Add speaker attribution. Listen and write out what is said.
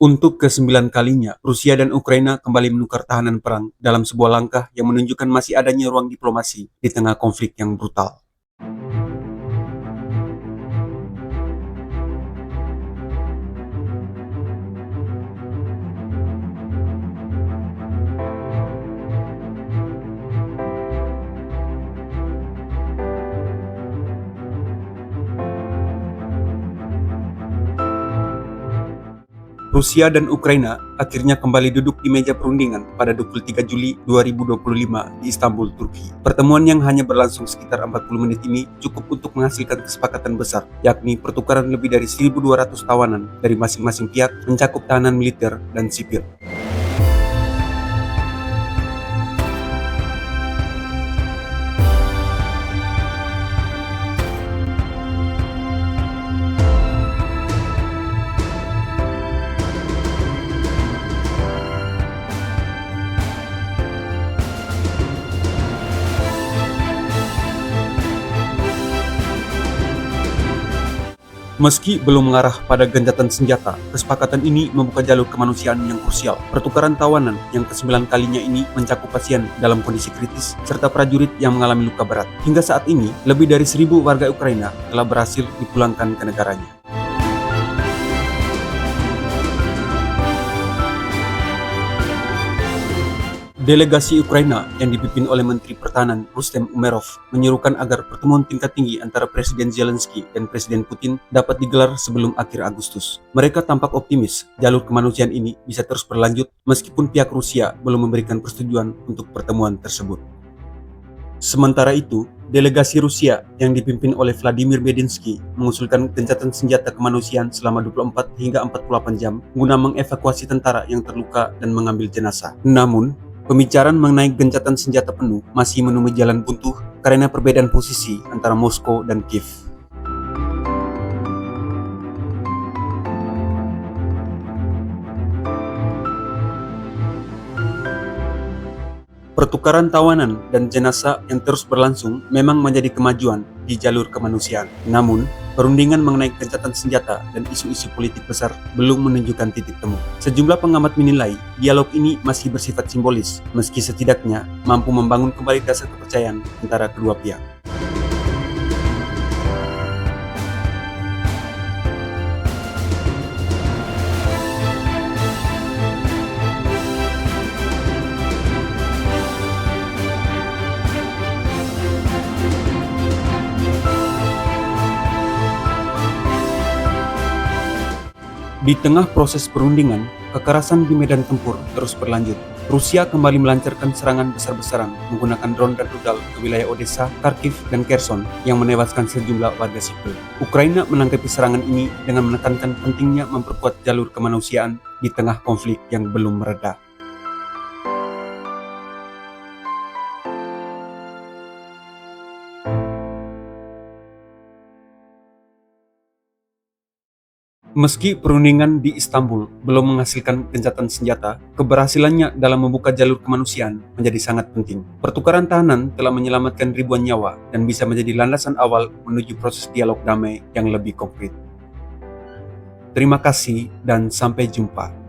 Speaker 1: Untuk ke-9 kalinya, Rusia dan Ukraina kembali menukar tahanan perang dalam sebuah langkah yang menunjukkan masih adanya ruang diplomasi di tengah konflik yang brutal. Rusia dan Ukraina akhirnya kembali duduk di meja perundingan pada 23 Juli 2025 di Istanbul, Turki. Pertemuan yang hanya berlangsung sekitar 40 menit ini cukup untuk menghasilkan kesepakatan besar, yakni pertukaran lebih dari 1.200 tawanan dari masing-masing pihak, mencakup tahanan militer dan sipil. Meski belum mengarah pada gencatan senjata, kesepakatan ini membuka jalur kemanusiaan yang krusial. Pertukaran tawanan yang ke-9 kalinya ini mencakup pasien dalam kondisi kritis, serta prajurit yang mengalami luka berat. Hingga saat ini, lebih dari 1.000 warga Ukraina telah berhasil dipulangkan ke negaranya. Delegasi Ukraina yang dipimpin oleh Menteri Pertahanan Rustem Umerov menyerukan agar pertemuan tingkat tinggi antara Presiden Zelensky dan Presiden Putin dapat digelar sebelum akhir Agustus. Mereka tampak optimis jalur kemanusiaan ini bisa terus berlanjut meskipun pihak Rusia belum memberikan persetujuan untuk pertemuan tersebut. Sementara itu, delegasi Rusia yang dipimpin oleh Vladimir Medinsky mengusulkan gencatan senjata kemanusiaan selama 24 hingga 48 jam guna mengevakuasi tentara yang terluka dan mengambil jenazah. Namun, pembicaraan mengenai gencatan senjata penuh masih menemui jalan buntu karena perbedaan posisi antara Moskow dan Kiev. Pertukaran tawanan dan jenazah yang terus berlangsung memang menjadi kemajuan di jalur kemanusiaan. Namun, perundingan mengenai gencatan senjata dan isu-isu politik besar belum menunjukkan titik temu. Sejumlah pengamat menilai dialog ini masih bersifat simbolis, meski setidaknya mampu membangun kembali dasar kepercayaan antara kedua pihak. Di tengah proses perundingan, kekerasan di medan tempur terus berlanjut. Rusia kembali melancarkan serangan besar-besaran menggunakan drone dan rudal ke wilayah Odessa, Kharkiv, dan Kherson yang menewaskan sejumlah warga sipil. Ukraina menanggapi serangan ini dengan menekankan pentingnya memperkuat jalur kemanusiaan di tengah konflik yang belum mereda. Meski perundingan di Istanbul belum menghasilkan gencatan senjata, keberhasilannya dalam membuka jalur kemanusiaan menjadi sangat penting. Pertukaran tahanan telah menyelamatkan ribuan nyawa dan bisa menjadi landasan awal menuju proses dialog damai yang lebih konkret. Terima kasih dan sampai jumpa.